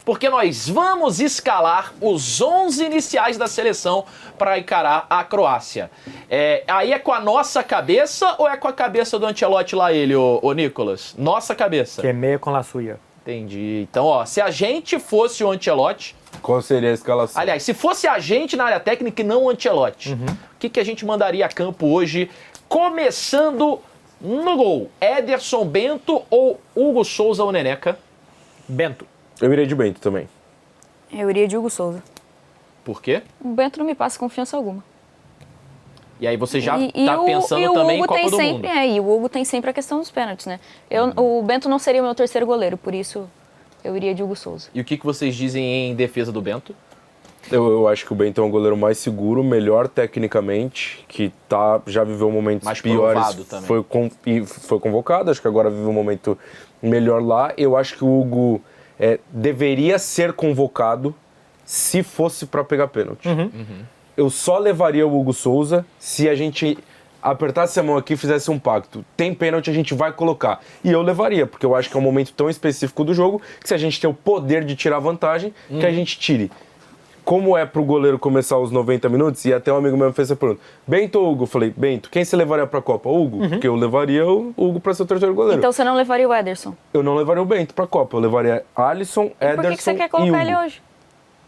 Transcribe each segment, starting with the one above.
porque nós vamos escalar os 11 iniciais da seleção para encarar a Croácia. Aí é com a nossa cabeça ou é com a cabeça do Ancelotti lá ele, ô Nicolas? Nossa cabeça. Que é meia com la suya. Entendi. Então, ó, se a gente fosse o Ancelotti... Qual seria a escalação? Aliás, se fosse a gente na área técnica e não o Ancelotti, o que a gente mandaria a campo hoje? Começando no gol, Ederson, Bento ou Hugo Souza ou Neneca? Bento. Eu iria de Bento também. Eu iria de Hugo Souza. Por quê? O Bento não me passa confiança alguma. E aí você já tá pensando também em Copa do Mundo. E o Hugo tem sempre a questão dos pênaltis, né? O Bento não seria o meu terceiro goleiro, por isso eu iria de Hugo Souza. E o que vocês dizem em defesa do Bento? Eu acho que o Bento é um goleiro mais seguro, melhor tecnicamente, que já viveu momentos mais piores. Provado também. Foi convocado, acho que agora vive um momento melhor lá. Eu acho que o Hugo deveria ser convocado se fosse para pegar pênalti. Eu só levaria o Hugo Souza se a gente apertasse a mão aqui e fizesse um pacto. Tem pênalti, a gente vai colocar. E eu levaria, porque eu acho que é um momento tão específico do jogo que se a gente tem o poder de tirar vantagem, que a gente tire. Como é pro goleiro começar os 90 minutos, e até um amigo meu fez essa pergunta, Bento ou Hugo? Eu falei, Bento, quem você levaria pra Copa? Hugo? Porque eu levaria o Hugo pra ser o terceiro goleiro. Então você não levaria o Ederson? Eu não levaria o Bento pra Copa, eu levaria Alisson, Ederson Por que você quer e colocar Hugo. ele hoje?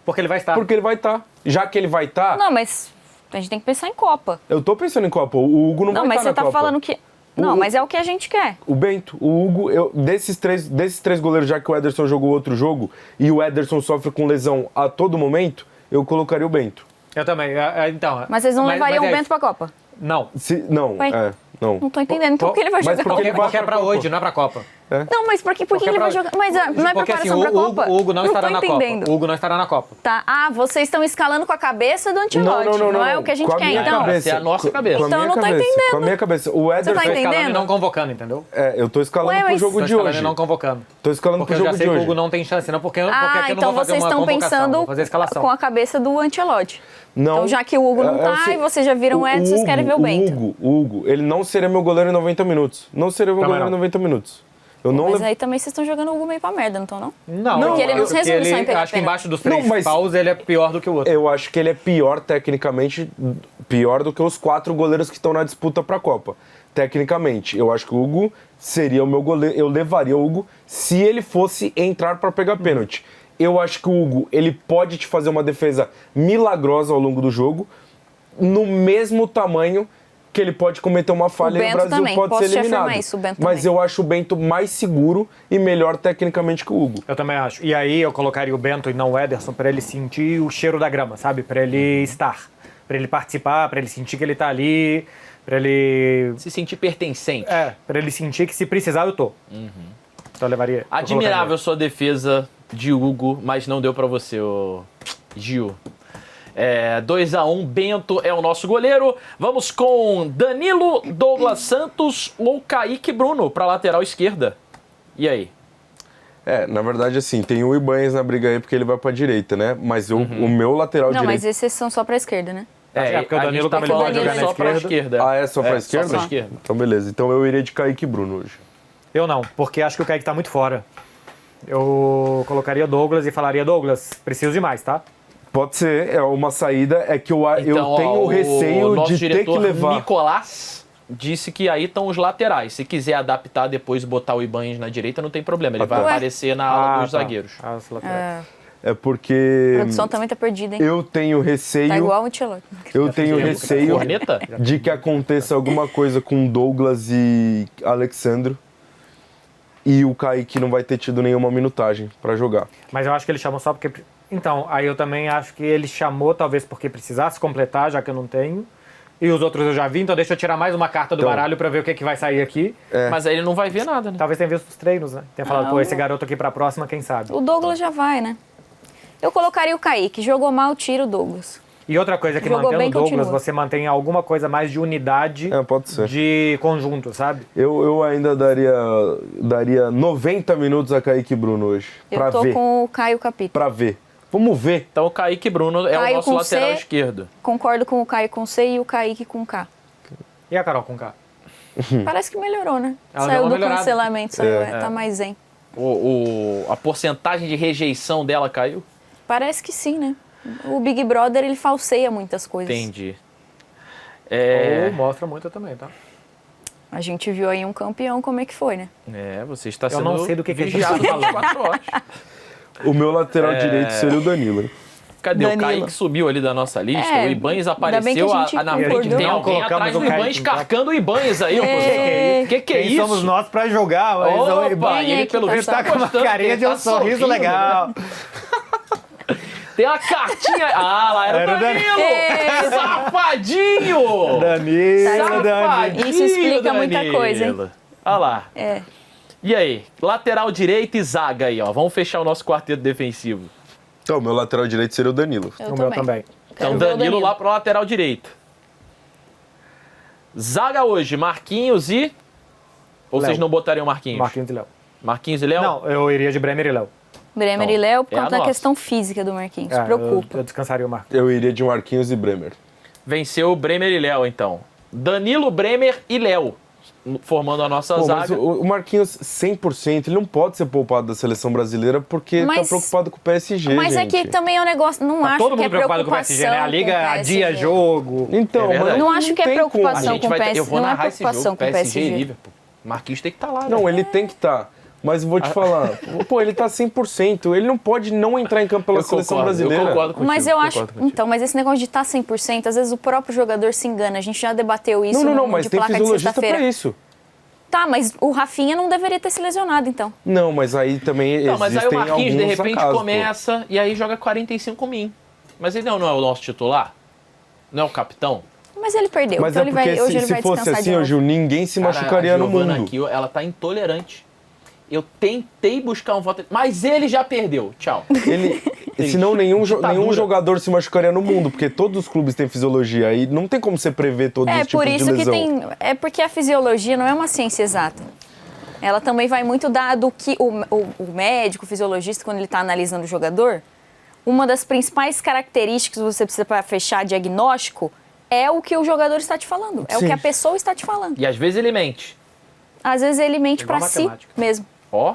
Porque ele vai estar. Porque ele vai estar. Já que ele vai estar... Não, mas a gente tem que pensar em Copa. Eu tô pensando em Copa, o Hugo não vai estar na Copa. Não, mas você tá falando que... Não, mas é o que a gente quer. O Bento, o Hugo, desses três goleiros, já que o Ederson jogou outro jogo e o Ederson sofre com lesão a todo momento, eu colocaria o Bento. Eu também. Então, Mas vocês não levariam o Bento pra Copa? Não. Não, Ué? não. Não tô entendendo. Então por que ele vai Mas jogar? porque ele vai Porque é pra Copa. hoje, não é pra Copa. Não, mas por que ele vai jogar? Mas não é Porque assim, preparação pra Copa? o Hugo não estará tô na entendendo. Copa. O Hugo não estará na Copa. Tá. Vocês estão escalando com a cabeça do Ancelotti. Não, é o que a gente com a quer, minha então. cabeça. É a nossa cabeça. Com a Então minha eu não tô cabeça, entendendo. Com a minha cabeça. O Ederson... tá Escalando e entendendo? não convocando, entendeu? eu tô escalando Ué, pro mas- jogo Tô de escalando hoje. e não convocando. Tô escalando Porque pro eu já jogo sei de que o hoje. Hugo não tem chance, não. Porque aqui eu não Então vou fazer vocês uma estão convocação. pensando Vou fazer a escalação. com a cabeça do Ancelotti. Não. Então já que o Hugo não tá e vocês já viram o Edson, vocês querem ver o Bento. O Hugo, ele não seria meu goleiro em 90 minutos. Não seria meu Também goleiro em não. 90 minutos. Eu não Mas levo... aí também vocês estão jogando o Hugo meio pra merda, não estão, não? Não, Porque ele não se resume só em pegar acho que pênalti. embaixo dos três Não, mas- paus ele é pior do que o outro. Eu acho que ele é pior tecnicamente, pior do que os 4 goleiros que estão na disputa pra Copa. Tecnicamente, eu acho que o Hugo seria o meu goleiro. Eu levaria o Hugo se ele fosse entrar pra pegar pênalti. Eu acho que o Hugo, ele pode te fazer uma defesa milagrosa ao longo do jogo, no mesmo tamanho que ele pode cometer uma falha e o Bento Brasil também. pode Posso ser te eliminado. afirmar isso, o Bento Mas também. eu acho o Bento mais seguro e melhor tecnicamente que o Hugo. Eu também acho. E aí eu colocaria o Bento e não o Ederson pra ele sentir o cheiro da grama, sabe? Pra ele estar, pra ele participar, pra ele sentir que ele tá ali, pra ele... Se sentir pertencente. Pra ele sentir que se precisar eu tô. Então eu levaria... eu Admirável sua defesa de Hugo, mas não deu pra você, ô Gil. 2-1, Bento é o nosso goleiro. Vamos com Danilo, Douglas Santos ou Kaique Bruno pra lateral esquerda. E aí? Na verdade, assim, tem o Ibanez na briga aí porque ele vai pra direita, né? Mas o meu lateral Não, direito... mas esses são só pra esquerda, né? porque o a Danilo gente tá também falando pode jogar na só pra esquerda. esquerda. Ah, é só pra esquerda? Só pra esquerda. Então, beleza. Então eu iria de Kaique Bruno hoje. Eu não, porque acho que o Kaique tá muito fora. Eu colocaria Douglas e falaria, Douglas, preciso de mais, tá? Pode ser, é uma saída, é que eu Então, tenho o receio nosso de ter que diretor levar... Nicolás disse que aí estão os laterais. Se quiser adaptar depois e botar o Ibanez na direita, não tem problema. Ele vai tá. aparecer na ala dos tá. zagueiros. As laterais. É porque A produção também tá perdida, hein? eu tenho receio... Tá igual o Ancelotti. Eu tenho receio Corneta? de que aconteça alguma coisa com Douglas e Alexandro e o Kaique não vai ter tido nenhuma minutagem pra jogar. Mas eu acho que ele chamou só porque... Então, aí eu também acho que ele chamou talvez porque precisasse completar, já que eu não tenho. E os outros eu já vi, então deixa eu tirar mais uma carta do Então. baralho pra ver o que vai sair aqui. Mas aí ele não vai ver nada, né? Talvez tenha visto os treinos, né? Tenha falado, esse garoto aqui pra próxima, quem sabe. O Douglas já vai, né? Eu colocaria o Kaique. Jogou mal, tira o Douglas. E outra coisa que Jogou mantendo bem, o Douglas, continua. você mantém alguma coisa mais de unidade Pode ser. de conjunto, sabe? Eu ainda daria 90 minutos a Kaique Bruno hoje. Pra Eu tô ver. com o Caio Capita. Pra ver. Vamos ver. Então o Kaique Bruno é Caio o nosso com lateral C. esquerdo. Concordo com o Caio com C e o Kaique com K. E a Carol com K? Parece que melhorou, né? Ela deu Saiu uma do melhorada. cancelamento, tá mais zen. A porcentagem de rejeição dela caiu? Parece que sim, né? O Big Brother, ele falseia muitas coisas. Entendi. Ou mostra muito também, tá? A gente viu aí um campeão, como é que foi, né? Você está Eu sendo não sei do que a gente vigiado tá falando. 24 horas. O meu lateral direito seria o Danilo. Cadê? Danilo. O Kaique subiu ali da nossa lista, É, o Ibanez ainda bem que apareceu a gente na frente. concordou. Tem Não alguém colocamos atrás do o Kaique, Ibanez então. carcando o Ibanez aí, É. que é Quem isso? somos nós pra jogar? Mas Opa, o Iban- e ele que pelo tá visto tá com uma gostando, carinha ele de tá um sorriso sorrindo, legal. né? Tem uma cartinha. Ah, lá era o Era o Danilo! Danilo. Danilo, Safadinho! Danilo. Safadinho, Isso explica muita Danilo. coisa, hein? Olha lá. É. E aí? Lateral direito e zaga aí, ó. Vamos fechar o nosso quarteto defensivo. Então, o meu lateral direito seria o Danilo. Eu O meu também. Então, Quero ver o Danilo lá pro lateral direito. Zaga hoje, Marquinhos e... Ou Léo. vocês não botariam Marquinhos? Marquinhos e Léo. Marquinhos e Léo? Não, eu iria de Bremer e Léo. Bremer Então, e Léo por é a conta da nossa. questão física do Marquinhos. É, Preocupa. Eu descansaria o Marquinhos. Eu iria de Marquinhos e Bremer. Venceu o Bremer e Léo, então. Danilo, Bremer e Léo. Formando a nossa Pô, zaga. mas o Marquinhos, 100%, ele não pode ser poupado da seleção brasileira porque Mas- tá preocupado com o PSG, Mas gente. é que também é um negócio. Não Tá acho todo que é mundo preocupado com o preocupação. PSG, né? A Liga com o adia PSG. jogo. Então, É verdade. mas Não acho que é tem como. preocupação. A gente vai ter, eu vou não é narrar esse jogo, preocupação com o PSG e PSG. Liverpool. Marquinhos tem que estar lá, Não, né? ele tem que estar. Mas eu vou te falar, pô, ele tá 100%. Ele não pode não entrar em campo pela seleção brasileira. Eu concordo contigo. Mas eu acho. concordo contigo. Então, mas esse negócio de estar 100%, às vezes o próprio jogador se engana. A gente já debateu isso Não, no mas de tem placa de fisiologista sexta-feira. pra isso. Tá, mas o Rafinha não deveria ter se lesionado, então. Não, mas aí também Não, mas aí o existem Marquinhos, de alguns repente, acasos, pô. começa e aí joga 45 min. Mas ele não é o nosso titular? Não é o capitão? Mas ele perdeu. Mas então é ele porque vai, hoje ele se vai fosse descansar assim, de ô novo. Gil, ninguém se machucaria a no Giovana mundo. aqui, ela tá intolerante. Eu tentei buscar um voto, mas ele já perdeu. Tchau. Senão nenhum Ditadura. jogador se machucaria no mundo, porque todos os clubes têm fisiologia e não tem como você prever todos É os tipos por isso de que lesão. tem. É porque a fisiologia não é uma ciência exata. Ela também vai muito do que o médico, o fisiologista, quando ele está analisando o jogador, uma das principais características que você precisa para fechar diagnóstico é o que o jogador está te falando, é o Sim. que a pessoa está te falando. E às vezes ele mente. Às vezes ele mente Igual para si matemática. mesmo. Ó.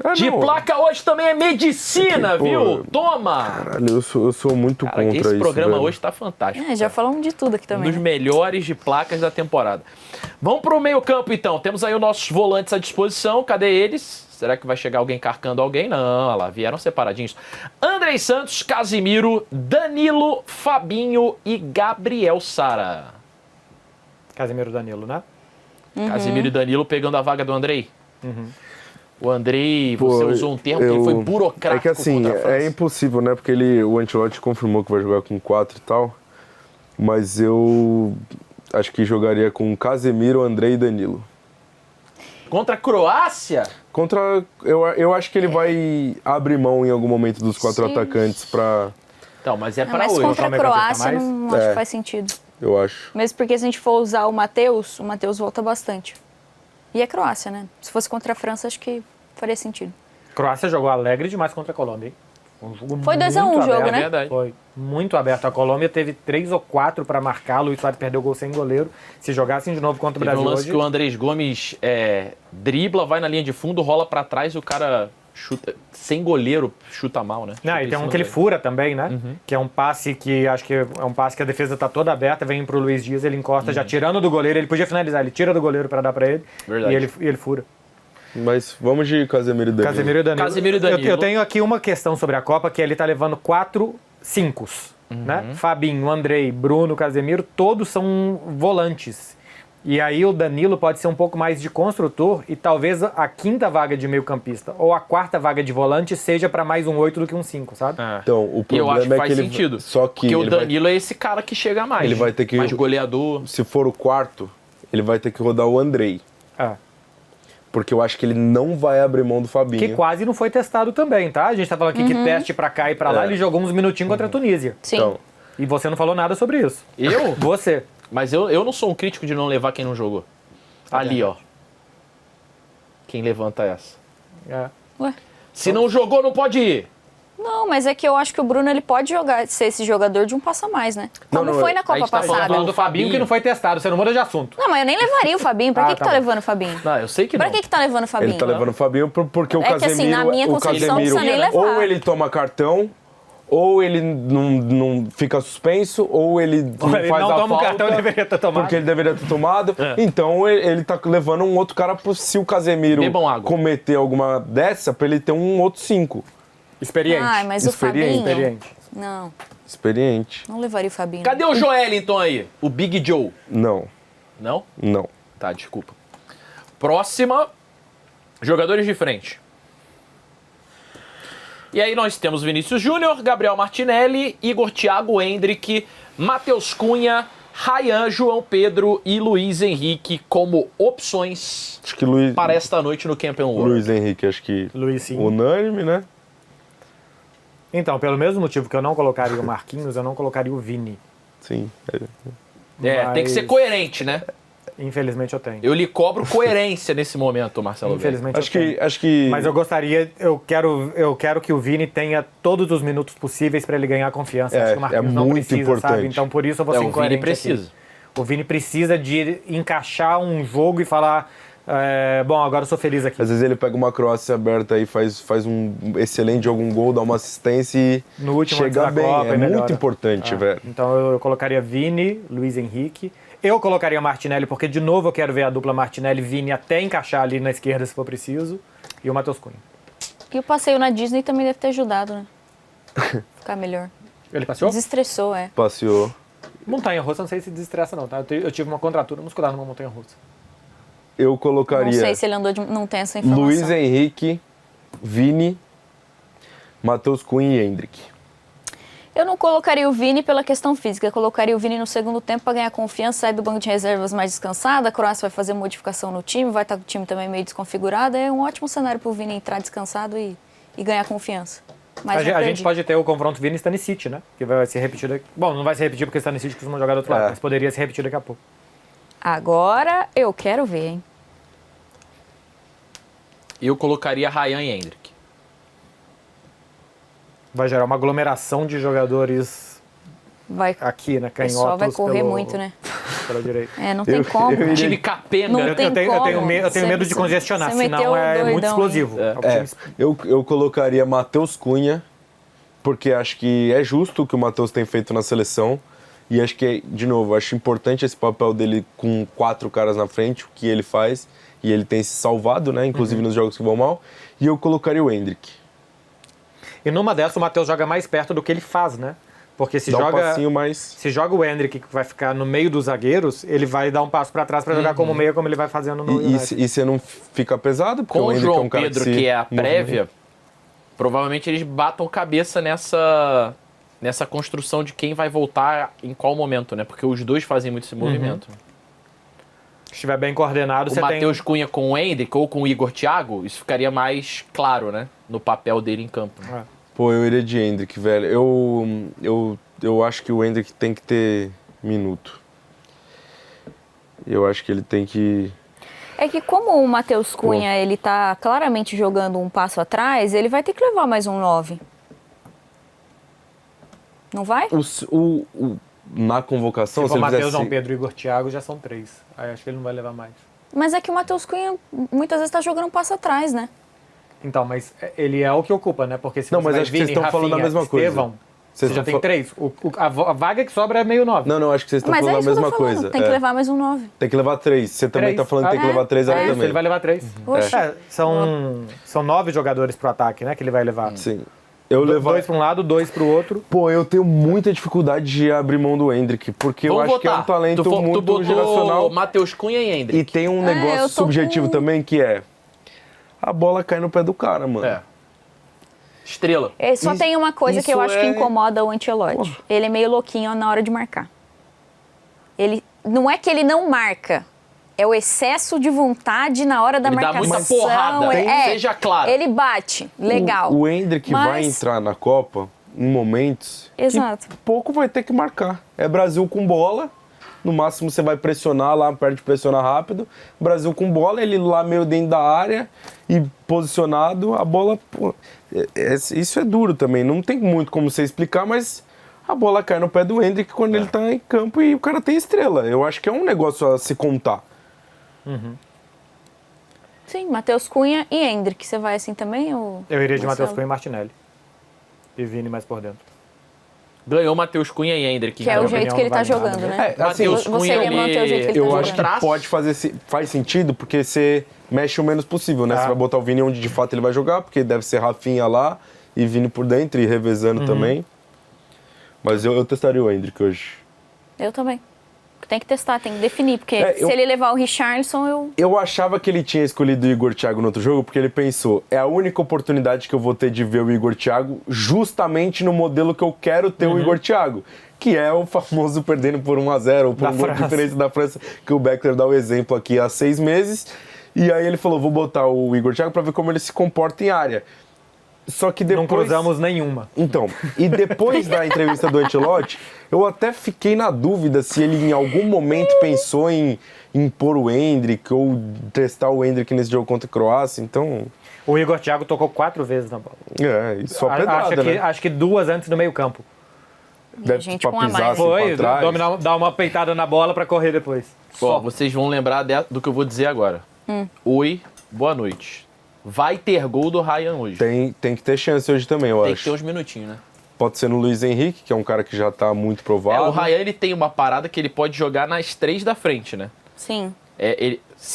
Ah, De não. placa hoje também é medicina, Pô, viu? Toma! Caralho, eu sou muito Cara, contra esse isso, programa velho. hoje tá fantástico. É, já falamos de tudo aqui Um também. dos né? melhores de placas da temporada. Vamos pro meio campo, então. Temos aí os nossos volantes à disposição. Cadê eles? Será que vai chegar alguém carcando alguém? Não, olha lá, vieram separadinhos. Andrei Santos, Casimiro, Danilo, Fabinho e Gabriel Sara. Casemiro Danilo, né? Casimiro e Danilo pegando a vaga do Andrei. O Andrei, Pô, você usou um termo que ele foi burocrático. É que assim, contra a França. é impossível, né? Porque o Ancelotti confirmou que vai jogar com 4 e tal. Mas eu acho que jogaria com Casemiro, Andrei e Danilo. Contra a Croácia? Eu acho que ele vai abrir mão em algum momento dos 4 Sim. atacantes pra. Então, mas é Ah, pra mas hoje. contra a meio-campista Croácia mais? não acho É. que faz sentido. Eu acho. Mesmo porque se a gente for usar o Matheus volta bastante. E é Croácia, né? Se fosse contra a França, acho que faria sentido. Croácia jogou alegre demais contra a Colômbia, hein? Um jogo Foi 2 a 1 muito o jogo, aberto. né? É verdade. Foi muito aberto. A Colômbia teve 3 ou 4 para marcar. Luiz Soares perdeu o gol sem goleiro. Se jogassem de novo contra o Teve um Brasil lance hoje... que o Andrés Gomes dribla, vai na linha de fundo, rola pra trás e o cara chuta, sem goleiro, chuta mal, né? Não, Chuta e em tem um cima que ele do- fura também, né? Que é um passe que acho que é um passe que a defesa tá toda aberta, vem pro Luiz Dias, ele encosta já tirando do goleiro, ele podia finalizar, ele tira do goleiro para dar para ele Verdade. e ele fura. Mas vamos de Casemiro e Danilo. Casemiro e Danilo. Casemiro e Danilo. Eu tenho aqui uma questão sobre a Copa, que ele tá levando 4 5s, né? Fabinho, Andrei, Bruno, Casemiro, todos são volantes. E aí o Danilo pode ser um pouco mais de construtor e talvez a quinta vaga de meio campista ou a quarta vaga de volante seja para mais um 8 do que um 5, sabe? É. Então, o E eu problema acho que é faz que ele. sentido. Só que Porque o ele vai- Danilo é esse cara que chega mais. Ele vai ter que- Mais goleador. se for o quarto, ele vai ter que rodar o Andrei. É. Porque eu acho que ele não vai abrir mão do Fabinho. Que quase não foi testado também, tá? A gente tá falando aqui que teste pra cá e pra lá, É. ele jogou uns minutinhos contra a Tunísia. Sim. Então, E você não falou nada sobre isso. Eu? Você. Mas eu não sou um crítico de não levar quem não jogou. Ali, ó. Quem levanta essa? É. Ué, Se não jogou, não pode ir. Não, mas é que eu acho que o Bruno ele pode ser esse jogador de um passo a mais, né? Como Não, foi na a Copa gente tá passada. Falando do Fabinho que não foi testado, você não muda de assunto. Não, mas eu nem levaria o Fabinho. Pra Ah, que tá tá bom. levando o Fabinho? Não, eu sei que Pra não. que tá levando o Fabinho? Ele tá levando o Fabinho porque o É que, Casemiro... assim, na minha o concepção, não Casemiro, precisa nem levar. ou ele toma cartão, ou ele não fica suspenso, ou ele não Ele faz não a toma o falta, cartão, ele deveria ter tomado. porque ele deveria ter tomado. É. Então ele tá levando um outro cara se o Casemiro Bebam água. cometer alguma dessa, pra ele ter um outro 5. Experiente. Ai, mas Experiente. o Fabinho... Experiente. Não, Experiente. não levaria o Fabinho. Cadê o Joelinton aí? O Big Joe? Não, Não? não. Tá, desculpa. Próxima, jogadores de frente. E aí nós temos Vinícius Júnior, Gabriel Martinelli, Igor Thiago, Endrick, Matheus Cunha, Ryan, João Pedro e Luiz Henrique como opções Acho que Luiz, para esta noite no Campeão World. Luiz Henrique, acho que Luiz, sim. unânime, né? Então, pelo mesmo motivo que eu não colocaria o Marquinhos, eu não colocaria o Vini. Sim. Tem que ser Mas- coerente, né? Infelizmente eu tenho. Eu lhe cobro coerência nesse momento, Marcelo. Velho. Infelizmente Acho eu tenho. que, acho que... Mas eu gostaria, eu quero que o Vini tenha todos os minutos possíveis para ele ganhar confiança. É, Acho que o Marquinhos é não muito precisa, importante. sabe? Então por isso eu vou ser O Vini incoerente precisa. aqui. O Vini precisa de encaixar um jogo e falar, bom, agora eu sou feliz aqui. Às vezes ele pega uma Croácia aberta e faz um excelente jogo, um gol, dá uma assistência e No último antes chega da bem. Copa É e melhora. muito importante, velho. Então eu colocaria Vini, Luiz Henrique. Eu colocaria Martinelli, porque de novo eu quero ver a dupla Martinelli-Vini até encaixar ali na esquerda se for preciso. E o Matheus Cunha. E o passeio na Disney também deve ter ajudado, né? Ficar melhor. Ele passeou? Desestressou, é. Passeou. Montanha-russa, não sei se desestressa não, tá? Eu tive uma contratura muscular numa montanha-russa. Eu Não colocaria sei se ele andou de... Não tem essa informação. Luiz Henrique, Vini, Matheus Cunha e Endrick. Eu não colocaria o Vini pela questão física. Eu colocaria o Vini no segundo tempo para ganhar confiança, sair do banco de reservas mais descansado. A Croácia vai fazer modificação no time, vai estar com o time também meio desconfigurado. É um ótimo cenário para o Vini entrar descansado e ganhar confiança. Mas A já gente perdi. pode ter o confronto Vini e Stanisic, né? Que vai ser repetido. Bom, não vai ser repetido porque o Stanisic costuma jogar do outro lado, É. mas poderia ser repetido daqui a pouco. Agora eu quero ver, hein? Eu colocaria Ryan e Endrick. Vai gerar uma aglomeração de jogadores Vai, aqui, né? o Canhotos. pessoal vai correr pelo- muito, né? Pela direita. É, não tem como. eu iria- Time capenga. Não Eu tem tenho, eu tenho como. medo de Você- congestionar, você meteu senão o é muito doidão, explosivo. hein? o É, time- eu colocaria Matheus Cunha, porque acho que é justo o que o Matheus tem feito na seleção. E acho que, de novo, acho importante esse papel dele com 4 caras na frente, o que ele faz. E ele tem se salvado, né? Inclusive nos jogos que vão mal. E eu colocaria o Endrick. E numa dessas o Matheus joga mais perto do que ele faz, né? Porque se Dá um joga, passinho mais... se joga o Endrick, que vai ficar no meio dos zagueiros, ele vai dar um passo pra trás pra jogar como meia, como ele vai fazendo no E United. você não fica pesado, porque Com o Endrick João é um cara Pedro, se que é a movimenta. prévia, provavelmente eles batam cabeça nessa construção de quem vai voltar em qual momento, né? Porque os dois fazem muito esse movimento. Se estiver bem coordenado, O você tem... Matheus Cunha com o Endrick ou com o Igor Thiago, isso ficaria mais claro, né? No papel dele em campo. É. Pô, eu iria de Endrick, velho. Eu acho que o Endrick tem que ter minuto. Eu acho que ele tem que... É que como o Matheus Cunha, ele tá claramente jogando um passo atrás, ele vai ter que levar mais um 9. Não vai? Na convocação, Se for ele Matheus, fizesse- João Pedro e Igor Thiago, já são 3. Aí acho que ele não vai levar mais. Mas é que o Matheus Cunha muitas vezes tá jogando um passo atrás, né? Então, mas ele é o que ocupa, né? Porque se Não, você mas vai acho que vocês Vini, estão falando a Rafinha, mesma coisa. Estevão, Vocês você já estão tem fa- 3. A vaga que sobra é meio 9. Não, acho que vocês estão Mas é falando isso a que eu mesma tô falando. coisa. Tem que É. levar mais um 9. Tem que levar 3. Você também 3. tá falando que tem que levar 3 É aí isso, também. ele vai levar 3. Oxe. São 9 jogadores pro ataque, né? Que ele vai levar. Sim. Eu levar... 2 para um lado, 2 pro outro. Pô, eu tenho muita dificuldade de abrir mão do Endrick, porque eu Vamos acho que é um votar. talento tu muito botou geracional. Matheus Cunha e Endrick. E tem um eu negócio tô subjetivo com- também, que é... A bola cai no pé do cara, mano. É. Estrela. Só tem uma coisa que eu isso acho que é- incomoda o Ancelotti. Ele é meio louquinho na hora de marcar. Ele não é que ele não marca. É o excesso de vontade na hora da Ele dá marcação. muita porrada, seja claro. Ele bate, legal. O Endrick vai Mas- entrar na Copa em momentos Exato. que pouco vai ter que marcar. É Brasil com bola, no máximo você vai pressionar lá, perto de pressionar rápido. Brasil com bola, ele lá meio dentro da área e posicionado, a bola... Pô, Isso é duro também. Não tem muito como você explicar, mas a bola cai no pé do Endrick quando ele tá em campo e o cara tem estrela. Eu acho que é um negócio a se contar. Sim, Matheus Cunha e Endrick. Você vai assim também? Ou... Eu iria de Matheus Marcelo? Cunha e Martinelli. E Vini mais por dentro. Ganhou Matheus Cunha e Endrick. Que é o minha jeito opinião, que ele não tá vale nada, jogando, né? né? Matheus Você Cunha, iria manter o jeito que ele Eu tá acho jogando. que pode faz sentido, porque você mexe o menos possível, né? Você vai botar o Vini onde de fato ele vai jogar, porque deve ser Rafinha lá e Vini por dentro e revezando também. Mas eu testaria o Endrick hoje. Eu também. Tem que testar, tem que definir, porque se eu- ele levar o Richarlison, eu... Eu achava que ele tinha escolhido o Igor Thiago no outro jogo, porque ele pensou, é a única oportunidade que eu vou ter de ver o Igor Thiago justamente no modelo que eu quero ter o Igor Thiago, que é o famoso perdendo por 1-0 ou por Da um gol de França. diferença da França, que o Beckler dá o exemplo aqui há 6 meses. E aí ele falou, vou botar o Igor Thiago para ver como ele se comporta em área. Só que depois... Não cruzamos nenhuma. Então, e depois da entrevista do Ancelotti, eu até fiquei na dúvida se ele em algum momento pensou em pôr o Endrick ou testar o Endrick nesse jogo contra a Croácia, então... O Igor Thiago tocou 4 vezes na bola. E só pedrada, né? Acho que 2 antes do meio campo. E a gente com a mais. assim, Foi, pra trás. dar uma peitada na bola pra correr depois. Ó, vocês vão lembrar do que eu vou dizer agora. Oi, boa noite. Vai ter gol do Ryan hoje. Tem que ter chance hoje também, eu Tem que acho. ter uns minutinhos, né? Pode ser no Luiz Henrique, que é um cara que já tá muito provável. O Ryan, ele tem uma parada que ele pode jogar nas 3 da frente, né? Sim.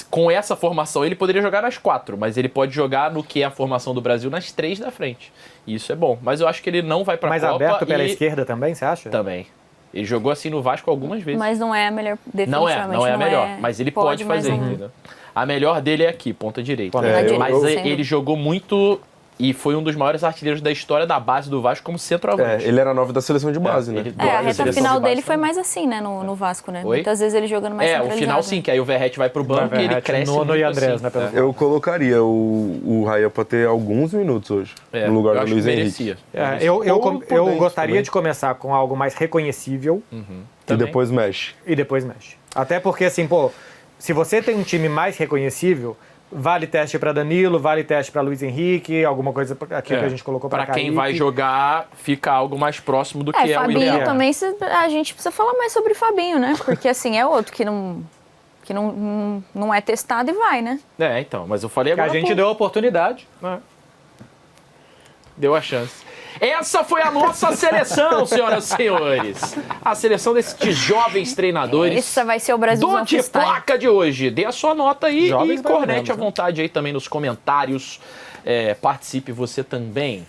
Com essa formação, ele poderia jogar nas 4, mas ele pode jogar no que é a formação do Brasil nas 3 da frente. E isso é bom. Mas eu acho que ele não vai pra Mais Copa aberto pela e... esquerda também, você acha? Também. Ele jogou assim no Vasco algumas vezes. Mas não é a melhor, Não definitivamente. é a melhor, mas ele pode mas fazer, não- entendeu? A melhor dele é aqui, ponta direita. Ponta direita, Mas sem ele dúvida. jogou muito e foi um dos maiores artilheiros da história da base do Vasco como centroavante. Ele era 9 da seleção de base, né? ele- É, a a reta seleção final de base dele foi também. mais assim, né, no Vasco, né? Oi? Muitas vezes ele jogando mais O centralizado. final sim, que aí o Verratti vai pro banco e ele Verratti, cresce Nono muito e Andrés, assim. né, pelo Eu colocaria o Raya pra ter alguns minutos hoje, no lugar eu do acho Luiz que Henrique. merecia. Eu Ou por dentro gostaria também. de começar com algo mais reconhecível E Também. depois mexe. e depois mexe. Até porque, assim, pô, se você tem um time mais reconhecível, vale teste pra Danilo, vale teste pra Luiz Henrique, alguma coisa aqui que a gente colocou pra Pra quem Kaique. vai jogar, fica algo mais próximo do que é o Fabinho ideal. também, a gente precisa falar mais sobre Fabinho, né? Porque assim, é outro que não é testado e vai, né? Então, mas eu falei Que agora. a gente deu a oportunidade. Deu a chance. Essa foi a nossa seleção, senhoras e senhores. A seleção desses jovens treinadores. Esse vai ser o Brasil Do de placa de hoje. Dê a sua nota aí Jovens e cornete brasileiros, à vontade aí também nos comentários. Participe você também.